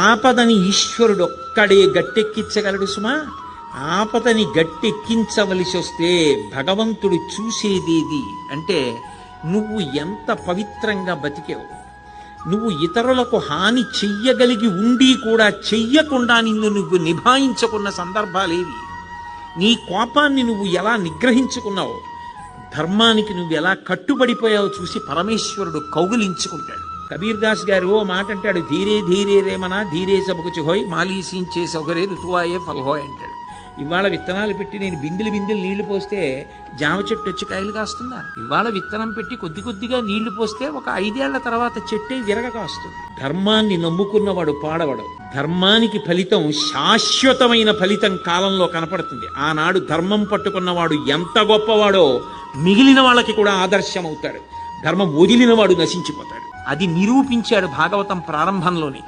ఆపదని ఈశ్వరుడు ఒక్కడే గట్టెక్కించగలడు సుమా. ఆపదని గట్టెక్కించవలసి వస్తే భగవంతుడు చూసేదేది అంటే నువ్వు ఎంత పవిత్రంగా బతికావు. నువ్వు ఇతరులకు హాని చెయ్యగలిగి ఉండి కూడా చెయ్యకుండా నిన్ను నువ్వు నిభాయించుకున్న సందర్భాలేవి. నీ కోపాన్ని నువ్వు ఎలా నిగ్రహించుకున్నావు, ధర్మానికి నువ్వు ఎలా కట్టుబడిపోయావో చూసి పరమేశ్వరుడు కౌగిలించుకుంటాడు. కబీర్ దాస్ గారు ఓ మాట అంటాడు, ధీరే ధీరే రేమనా ధీరే సబకుచి హోయ్ మాలీసించే సౌకర్య ఋతువాయే ఫలహోయ్ అంటాడు. ఇవాళ విత్తనాలు పెట్టి నేను బిందెలు నీళ్లు పోస్తే జామ చెట్టు వచ్చి కాయలు కాస్తుందా? ఇవాళ విత్తనం పెట్టి కొద్ది కొద్దిగా నీళ్లు పోస్తే ఒక 5 ఏళ్ల తర్వాత చెట్టే విరగ కాస్తుంది. ధర్మాన్ని నమ్ముకున్నవాడు పాడవడు. ధర్మానికి ఫలితం శాశ్వతమైన ఫలితం కాలంలో కనపడుతుంది. ఆనాడు ధర్మం పట్టుకున్నవాడు ఎంత గొప్పవాడో మిగిలిన వాళ్ళకి కూడా ఆదర్శం అవుతాడు. ధర్మం వదిలినవాడు నశించిపోతాడు. అది నిరూపించాడు భాగవతం ప్రారంభంలోనే.